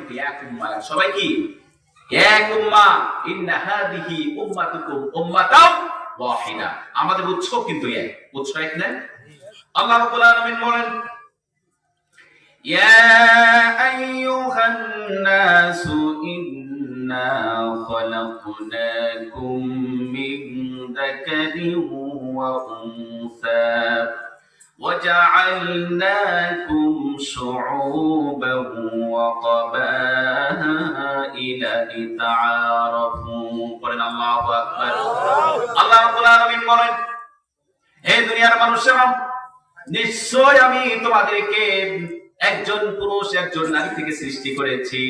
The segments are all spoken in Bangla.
কিন্তু এক উম্মাহ, সবাই কি এক উম্মাহ। ইন্না হাদিহি উম্মাতুকুম উম্মাতাও ওয়াহিদা, আমাদের উৎস কিন্তু এক, উৎস এক না। আল্লাহ রাব্বুল আলামিন বলেন, ইয়া আইয়ুহান নাসু ইন্না খালাকনাকুম মিন যাকারিন ওয়া উনসা وجعلناكم شعوبا وقبائل لتعارفوا قولنا الله أكبر আল্লাহ রাব্বুল আলামিন বলেন, হে দুনিয়ার মানুষেরা, নিশ্চয় আমি তোমাদেরকে একজন পুরুষ একজন নারী থেকে সৃষ্টি করেছি।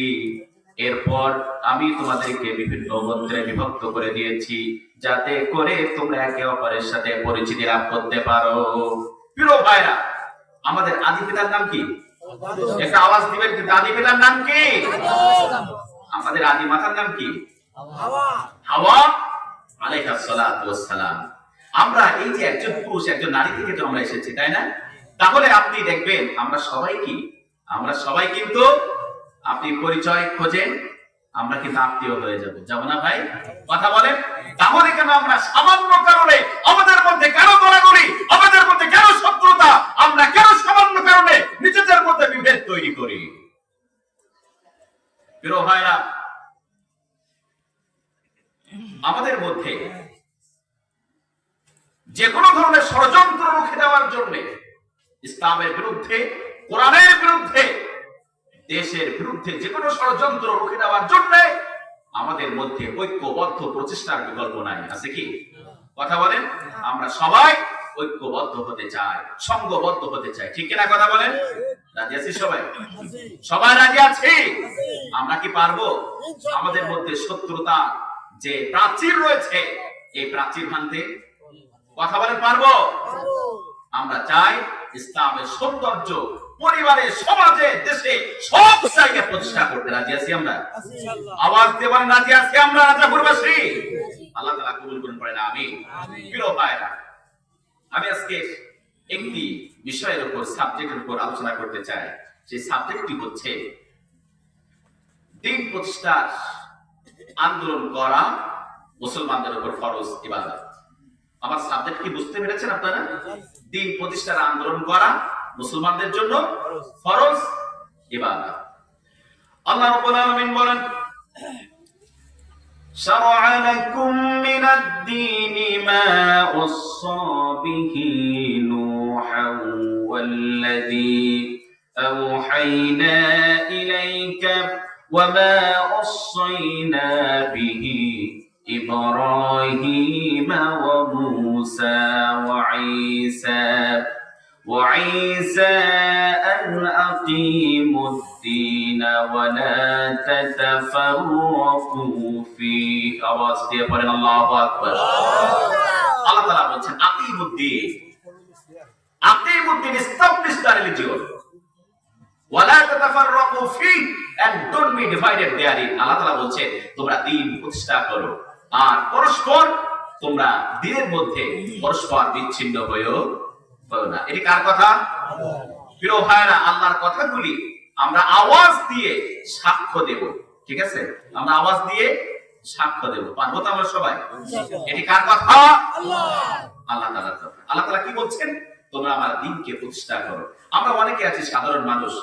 এরপর আমি তোমাদেরকে বিভিন্ন গোত্রে বিভক্ত করে দিয়েছি, যাতে করে তোমরা একে অপরের সাথে পরিচিতি লাভ করতে পারো। প্রিয় ভাইরা, আমাদের আদি পিতার নাম কি? একটা আওয়াজ দিবেন, কিন্তু আদি পিতার নাম কি? আমাদের আদি মাতার নাম কি? হাওয়া আলাইহিস সালাতু ওয়াস সালাম। আমরা এই যে একজন পুরুষ একজন নারী থেকে তো আমরা এসেছি, তাই না? তাহলে আপনি দেখবেন আমরা সবাই কি, আমরা সবাই কিন্তু, আপনি পরিচয় খোঁজেন, আমরা কিন্তু আত্মীয় হয়ে যাব না ভাই? কথা বলেন। তাহলে কেন আমরা সামান্য কারণে আমাদের মধ্যে কেন গলাগলি, আমাদের মধ্যে কেন শত্রুতা, আমরা কেন সামান্য কারণে নিজেদের মধ্যে বিভেদ তৈরি করি? প্রিয় ভাইরা, আমাদের মধ্যে যে কোনো ধরনের ষড়যন্ত্র রুখে দেওয়ার জন্য, ইসলামের বিরুদ্ধে, কোরআনের বিরুদ্ধে, দেশের বিরুদ্ধে যে কোনো ষড়যন্ত্র রুখে দেওয়ার জন্য আমাদের মধ্যে ঐক্যবদ্ধ প্রচেষ্টার বিকল্প নাই। আছে কি? কথা বলেন। আমরা সবাই ঐক্যবদ্ধ হতে চাই, সংঘবদ্ধ হতে চাই, ঠিক কিনা? কথা বলেন। রাজি আছি সবাই? সবাই রাজি আছি? আমরা কি পারবো আমাদের মধ্যে শত্রুতা যে প্রাচীর রয়েছে এই প্রাচীর ভাঙতে? কথা বলেন, পারবো? আমরা চাই ইসলামের সৌন্দর্য পরিবারে, সমাজে, দেশে সব জায়গায় প্রতিষ্ঠা করতে রাজি আছি আমরা। আওয়াজ দেবেন, রাজি আছি আমরা রাজাপুরবাসী? আল্লাহ তাআলা কবুল করুন, পড়েন আমিন। প্রিয় ভাইরা, আমি আজকে একটি বিষয়ের উপর, সাবজেক্টের উপর আলোচনা করতে চাই। সেই সাবজেক্টটি হচ্ছে দ্বীন প্রতিষ্ঠার আন্দোলন করা মুসলমানদের উপর ফরজ ইবাদত। আমার সাবজেক্ট কি বুঝতে পেরেছেন আপনারা? দ্বীন প্রতিষ্ঠার আন্দোলন করা মুসলমানদের জন্য ফরজ ইবাদত। আল্লাহ রাব্বুল আলামিন বলেন, শারআ লাকুম মিনাদ-দীনি মা ওয়াসসা বিহি নূহান ওয়াল্লাযী আওহাইনা ইলাইকা ওয়া মা ওয়াসাইনা বিহি إبراهيم وموسى وعيسى أن أقيموا الدين ولا تتفرقوا فيه আওয়াজ দিয়ে পড়েন আল্লাহু আকবার। আল্লাহ তাআলা বলেন আকিমুদ্দিন, আকিমুদ্দিন, establish the religion, ওয়ালা তাতাফাররাকু ফিহি, and don't be divided therein। আল্লাহ তাআলা বলেন তোমরা দ্বীন প্রতিষ্ঠা করো আর পরস্পর তোমরা দ্বীনের মধ্যে পরস্পর বিচ্ছিন্ন হয়েও না। এটি কার কথা? প্রিয় ভাইরা, আল্লাহর কথাগুলি আমরা আওয়াজ দিয়ে সাক্ষ্য দেব, ঠিক আছে? আমরা আওয়াজ দিয়ে সাক্ষ্য দেব, পারবো তো আমরা সবাই? এটি কার কথা? আল্লাহ তাআলার কথা। আল্লাহ তাআলা কি বলছেন? তোমরা আমার দ্বীনকে প্রতিষ্ঠা করো। আমরা অনেকে আছি সাধারণ মানুষ,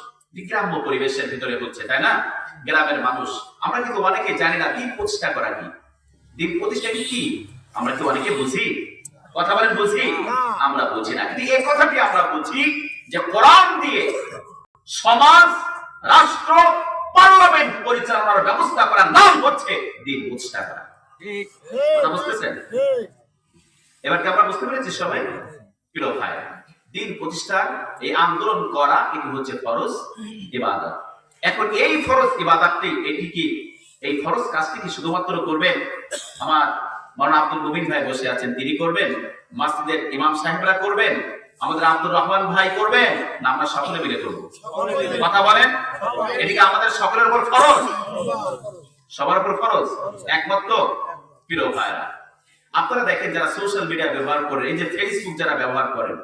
গ্রাম্য পরিবেশের ভিতরে হচ্ছে, তাই না? গ্রামের মানুষ আমরা কিন্তু অনেকে জানি না দ্বীন প্রতিষ্ঠা করা কি, দ্বীন প্রতিষ্ঠা কি। আমরা কি অনেকে বুঝি? কথা বলেন, বুঝি? আমরা বুঝি না, কিন্তু এই কথাটি আমরা বুঝি যে কোরআন দিয়ে সমাজ, রাষ্ট্র, পার্লামেন্ট পরিচালনার ব্যবস্থা করার নাম হচ্ছে দ্বীন প্রতিষ্ঠা করা। কথা বুঝতেছেন? এবার কি আমরা বুঝতে পেরেছি সবাই? প্রিয় ভাইরা, দ্বীন প্রতিষ্ঠার এই আন্দোলন করা এটি হচ্ছে ফরজ ইবাদত। এখন এই ফরজ ইবাদতটি, এটি কি, এই ফরজ কাজটি কি শুধুমাত্র করবেন আমার মাওলানা আব্দুল মুবিন ভাই বসে আছেন তিনি করবেন, মসজিদের ইমাম সাহেবরা করবেন, আমাদের আব্দুর রহমান ভাই করবেন, না আমরা সকলে মিলে করব? কথা বলেন। এদিকে আমাদের সকলের উপর ফরজ, সবার উপর ফরজ, একমাত্র। প্রিয় ভাইরা, আপনারা দেখেন যারা সোশ্যাল মিডিয়া ব্যবহার করেন, এই যে ফেসবুক যারা ব্যবহার করেন,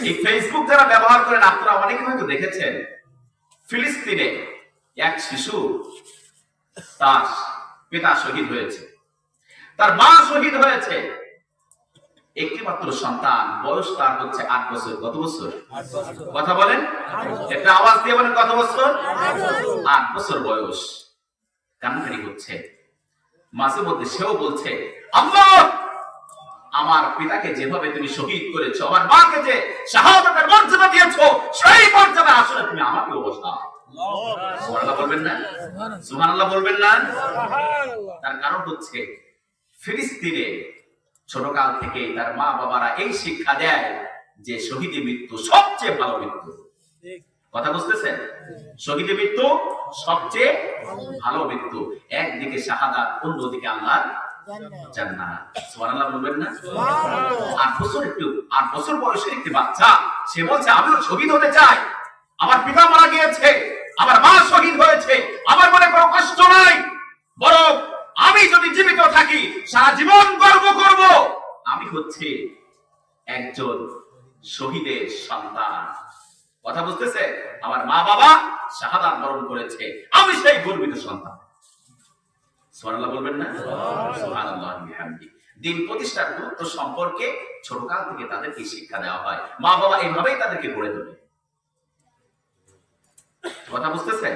এই ফেসবুক যারা ব্যবহার করেন, আপনারা অনেকে হয়তো দেখেছেন ফিলিস্তিনে এক শিশু, তার পিতা শহীদ হয়েছে, তার মা শহীদ হয়েছে, একটি মাত্র সন্তান, বয়স তার হচ্ছে 8 বছর। কত বছর? কথা বলেন, একটা আওয়াজ দিয়ে বলেন, কত বছর? 8 বছর বয়স। কান্নাকাটি করছে, মাঝে মধ্যে সেও বলছে, আল্লাহ, আমার পিতাকে যেভাবে তুমি শহীদ করেছো, আমার মাকে যে শাহাদাতের মর্যাদা দিয়েছো, সেই মর্যাদা আসলে তুমি আমাকেও বসাও। সুবহানাল্লাহ বলবেন না? সুবহানাল্লাহ বলবেন না? তার কারণ হচ্ছে ফিলিস্তিনে ছোটকাল থেকে তার মা বাবারা এই শিক্ষা দেয় যে শহীদের মৃত্যু সবচেয়ে ভালো মৃত্যু। কথা বুঝতেছেন? শহীদের মৃত্যু সবচেয়ে ভালো মৃত্যু। একদিকে শাহাদাত, অন্যদিকে আল্লাহর জান্নাত। সুবহানাল্লাহ বলবেন না? 8 বছর বয়সের একটি বাচ্চা, সে বলছে আমিও শহীদ হতে চাই, আমার পিতা মারা গিয়েছে, আমার মা শহীদ হয়েছে, আমার মনে কোনো কষ্ট নাই, বরং আমি যদি জীবিত থাকি সারা জীবন গর্ব করব আমি হচ্ছে একজন শহীদের সন্তান। কথা বুঝতেছে? আমার মা বাবা শাহাদাত বরণ করেছে, আমি সেই গর্বিত সন্তান। সুবহানাল্লাহ বলবেন না? সুবহানাল্লাহ বিহামদি। দিন প্রতিষ্ঠার গুরুত্ব সম্পর্কে ছোটকাল থেকে তাদেরকে শিক্ষা দেওয়া হয়, মা বাবা এইভাবেই তাদেরকে গড়ে তোলে। কথা বুঝতেছেন?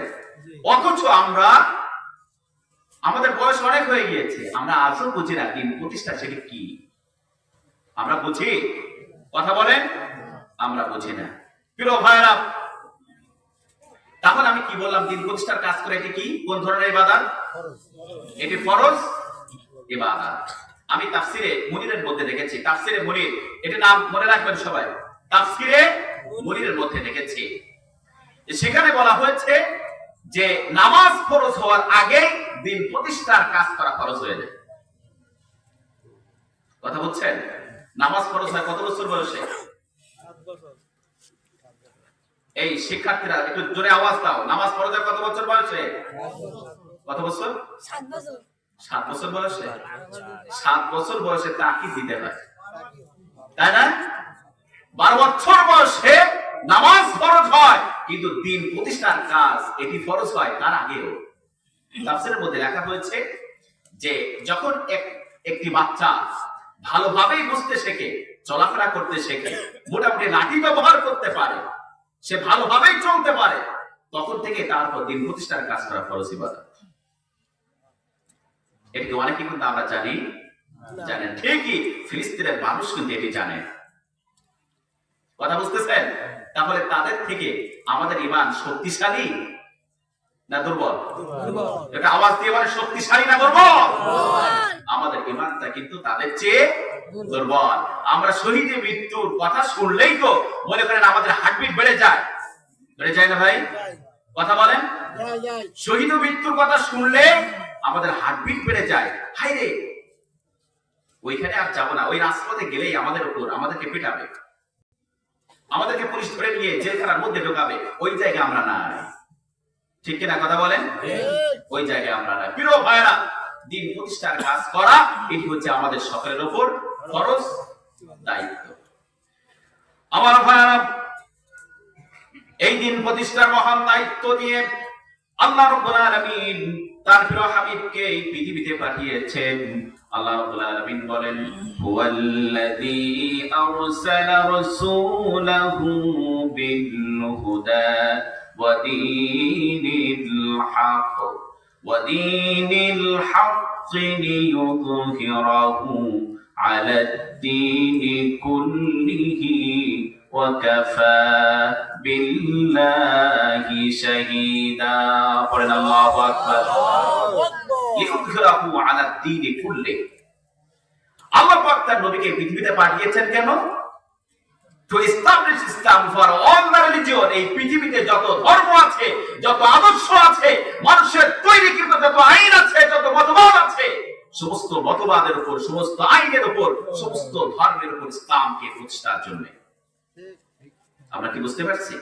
অথচ আমরা, আমাদের বয়স অনেক হয়ে গিয়েছে, আমরা আজও বুঝি না দিন প্রতিষ্ঠা সেটি কি। আমরা বুঝি? কথা বলেন, আমরা বুঝি না। প্রিয় ভাইরা, তাহলে আমি কি বললাম? দিন প্রতিষ্ঠার কাজ করে এটি কি? কোন ধরনের ইবাদত? এটি ফরজ ইবাদত। আমি তাফসিরে মুনিরের মধ্যে দেখেছি, তাফসিরে মুনির, এটা নাম মনে রাখবেন সবাই, তাফসিরে মুনিরের মধ্যে দেখেছি, সেখানে বলা হয়েছে যে নামাজ ফরজ হওয়ার আগে দিন প্রতিষ্ঠার কাজ করা ফরজ হয়ে যায়। কথা বলছেন? নামাজ ফরজ হয় কত বছর বয়সে? এই শিক্ষার্থীরা একটু জোরে আওয়াজ দাও, নামাজ ফরজ হয় কত বছর বয়সে? কত বছর? 7 বছর। 7 বছর বয়সে? 7 বছর বয়সে তাকিদ দিতে হয়, তাই না? 12 বছর বয়সে নামাজ ফরজ হয়, কিন্তু দিন প্রতিষ্ঠার কাজ এটি ফরজ হয় তার আগেও। তাফসীরের মধ্যে লেখা হয়েছে যে যখন একটি বাচ্চা ভালোভাবেই বুঝতে শেখে, চলাফেরা করতে শেখে, মোটামুটি লাঠি ব্যবহার করতে পারে, সে ভালোভাবেই চলতে পারে, তখন থেকে তার উপর দিন প্রতিষ্ঠার কাজ করা ফরজ ইবাদত। এটি অনেকে কিন্তু আমরা জানি, জানেন ঠিকই, ফিলিস্তিনের মানুষ কিন্তু এটি জানে। কথা বুঝতেছেন? তাহলে তাদের থেকে আমাদের ঈমান শক্তিশালী না দুর্বল? এটা আওয়াজ দিয়ে বলে, শক্তিশালী না দুর্বল? আমাদের ঈমানটা কিন্তু তাদের চেয়ে দুর্বল। আমরা শহীদের মৃত্যুর কথা শুনলেই তো মনে করেন আমাদের হার্টবিট বেড়ে যায়, বেড়ে যায় না ভাই? কথা বলেন, শহীদ মৃত্যুর কথা শুনলে আমাদের হার্টবিট বেড়ে যায়। হাই রে, ওইখানে আর যাবো না, ওই রাজপথে গেলেই আমাদের উপর আমাদেরকে পিটাবে, আমাদেরকে পুলিশ ধরে নিয়ে জেলখানার মধ্যে ঢোকাবে, ওই জায়গায় আমরা নাই। ঠিক কিনা কথা বলেন? ওই জায়গায় আমরা নাই। প্রিয় ভাইরা, দিন প্রতিষ্ঠার কাজ করা এটি হচ্ছে আমাদের সকলের উপর ফরজ দায়িত্ব। আমার ভাইরা, এই দিন প্রতিষ্ঠার মহান দায়িত্ব নিয়ে আল্লাহ রাব্বুল আলামিন তার প্রিয় হাবিবকে এই পৃথিবীতে পাঠিয়েছেন। আল্লাহ রাব্বুল আলামিন বলেন, হুয়াল্লাযী আরসালা রাসূলাহু বিল হুদা ওয়া দীনিল হক লিইয়ুযহিরাহু আলাদ দীনি কুল্লিহি ওয়া কাফা বিল্লাহি শাহীদা। পড়েন আল্লাহু আকবার। লিইয়ুযহিরাহু আলাদ দীনি কুল্লিহি। আল্লাহ পাক তার নবীকে পৃথিবীতে পাঠিয়েছেন কেন? To establish Islam for all the religion. এই পৃথিবীতে যত ধর্ম আছে, যত আদর্শ আছে, মানুষের তৈরিকৃত যত আইন আছে, যত মতবাদ আছে, সমস্ত মতবাদের উপর, সমস্ত আইনের উপর, সমস্ত ধর্মের উপর ইসলামকে প্রতিষ্ঠার জন্য। আমরা কি বুঝতে পারছি?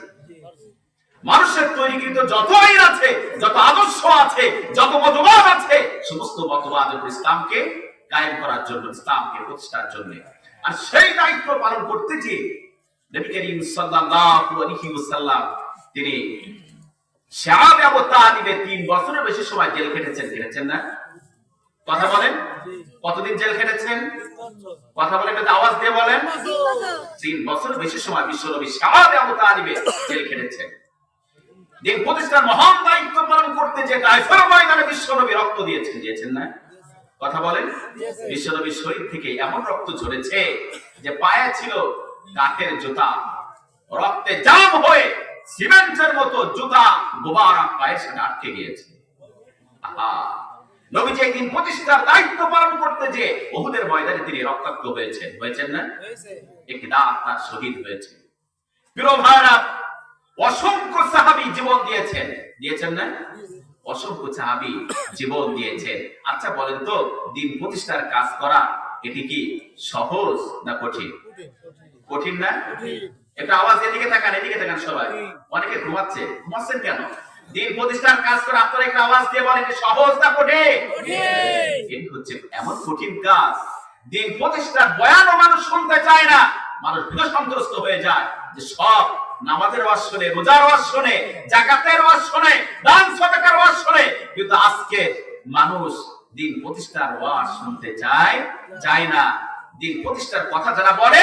মানুষের তৈরিকৃত যত আইন আছে, যত আদর্শ আছে, যত মতবাদ আছে, সমস্ত মতবাদের উপর ইসলামকে কায়েম করার জন্য, ইসলামকে প্রতিষ্ঠার জন্য। আর সেই দায়িত্ব পালন করতে যে নবী করিম সাল্লাল্লাহু আলাইহি ওয়াসাল্লাম তিনি শাআব আবু তালিবের বছরের বেশি সময় জেল খেটেছেন, খেটেছেন না? কথা বলেন, কতদিন জেল খেটেছেন? কথা বলেন, একটু আওয়াজ দিয়ে বলেন। 3 বছর বেশি সময় বিশ্বনবী শাহাদে আবু তালিবে জেল খেটেছেন। দিন প্রতিষ্ঠার মহান দায়িত্ব পালন করতে যে কায়সার ময়দানে বিশ্বনবী রক্ত দিয়েছেন, দিয়েছেন না? কথা বলেন, বিশ্বনবীর শরীর থেকে এমন রক্ত ঝরেছে যে পায়ে ছিল কাঠের জুতা, রক্তে জাম হয়ে সিমেন্টের মতো জুতা মোবারক পায়ের সাথে আটকে গিয়েছে। নবীজি এই দিন প্রতিষ্ঠার দায়িত্ব পালন করতে যে উহুদের ময়দানে তিনি রক্তাক্ত হয়েছেন, হয়েছেন না? একটি দাঁত তার শহীদ হয়েছে। প্রিয় ভাইরা, অসংখ্য সাহাবী জীবন দিয়েছেন, দিয়েছেন না? অসংখ্য সাহাবী জীবন দিয়েছেন। আচ্ছা বলেন তো, দিন প্রতিষ্ঠার কাজ করা এটি কি সহজ না কঠিন? কঠিন না? একটা আওয়াজ এদিকে তাকান, এদিকে তাকান সবাই। অনেকে ঘুমাচ্ছে, ঘুমাচ্ছেন কেন? দিন প্রতিষ্ঠার কাজ করা আপনারা একটা আওয়াজ দিয়ে বলেন সহজ না কঠিন? এটি হচ্ছে এমন কঠিন কাজ, দিন প্রতিষ্ঠার বয়ানও মানুষ শুনতে চায় না, মানুষ ভীত সন্ত্রস্ত হয়ে যায় যে সব নামাজের ওয়াজ শুনে, রোজার ওয়াজ শুনে, যাকাতের ওয়াজ শুনে, দান সদকার ওয়াজ শুনে, কিন্তু আজকে মানুষ দিন প্রতিষ্ঠার ওয়াজ শুনতে চায় না। দিন প্রতিষ্ঠার কথা যারা বলে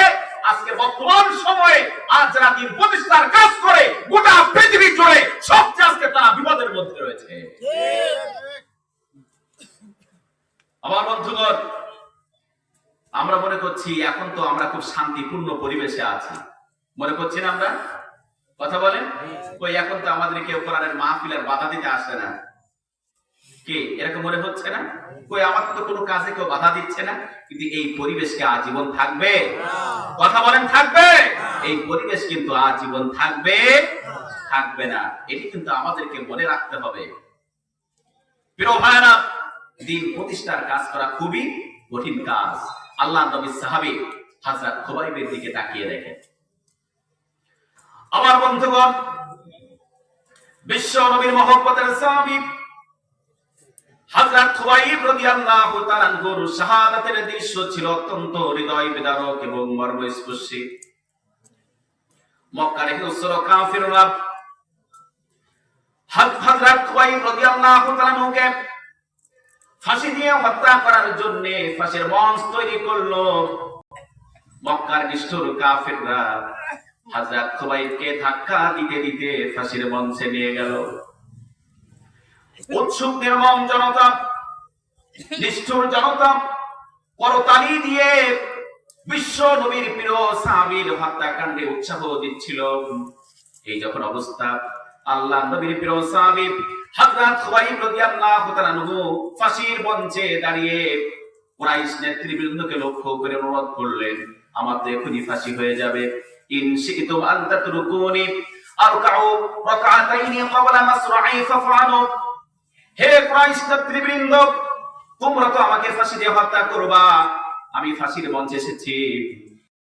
আজকে বর্তমান সময়ে, আর যারা দিন প্রতিষ্ঠার কাজ করে গোটা পৃথিবী জুড়ে সবচেয়ে আজকে তারা বিপদের মধ্যে রয়েছে। আমার বন্ধুগণ, আমরা মনে করছি এখন তো আমরা খুব শান্তিপূর্ণ পরিবেশে আছি, মনে করছি না আমরা? কথা বলেন, কই এখন তো আমাদের কেউ কোরআনের মাহফিলের বাধা দিতে আসে না, কি এরকম মনে হচ্ছে না? কই আমাদের তো কোনো কাজে কেউ বাধা দিচ্ছে না, কিন্তু এই পরিবেশকে আজীবন থাকবে? কথা বলেন, থাকবে? এই পরিবেশ কিন্তু আজীবন থাকবে না, এটি কিন্তু আমাদেরকে মনে রাখতে হবে। প্রিয় ভাইরা, দিন প্রতিষ্ঠার কাজ করা খুবই কঠিন কাজ। আল্লাহর নবী সাহাবী হযরত খুবাইবের দিকে তাকিয়ে দেখেন। আমার বন্ধুগণ, বিশ্ব নবীর মহব্বতের সাহাবী হযরত খুবাইব রাদিয়াল্লাহু তাআলা আনহুর শাহাদাতের দৃশ্য ছিল অত্যন্ত হৃদয় বিদারক এবং মর্মস্পর্শী। মক্কার হিংস্র কাফিররা হযরত খুবাইব রাদিয়াল্লাহু তাআলা আনহুকে ফাঁসি দিয়ে হত্যা করার জন্য ফাঁসির মঞ্চ তৈরি করলো। মক্কার নিষ্ঠুর কাফিররা হযরত খুবাইবকে ধাক্কা দিতে দিতে ফাঁসির মঞ্চে নিয়ে গেল। উৎসুক নির্মম জনতা, নিষ্ঠুর জনতা করতালি দিয়ে বিশ্ব নবীর প্রিয় সাহাবীর হত্যাকাণ্ডে উৎসাহ দিচ্ছিল। এই যখন অবস্থা, আল্লাহ নবীর প্রিয় সাহাবী হযরত খুবাইব রাদিয়াল্লাহু তাআলা আনহু ফাঁসির মঞ্চে দাঁড়িয়ে কুরাইশ নেতৃবৃন্দকে লক্ষ্য করে অনুরোধ করলেন, আমার তো এখনই ফাঁসি হয়ে যাবে, ইন শি'তুম আন তাতরুকুনি আরকাউ রাকাতাইনি ক্বাবলা মাসরা'i ফাফআলু। হে কুরাইশ নেতৃবৃন্দ, তোমরা তো আমাকে ফাঁসি দিয়ে হত্যা করবা, আমি ফাঁসির মঞ্চে এসেছি,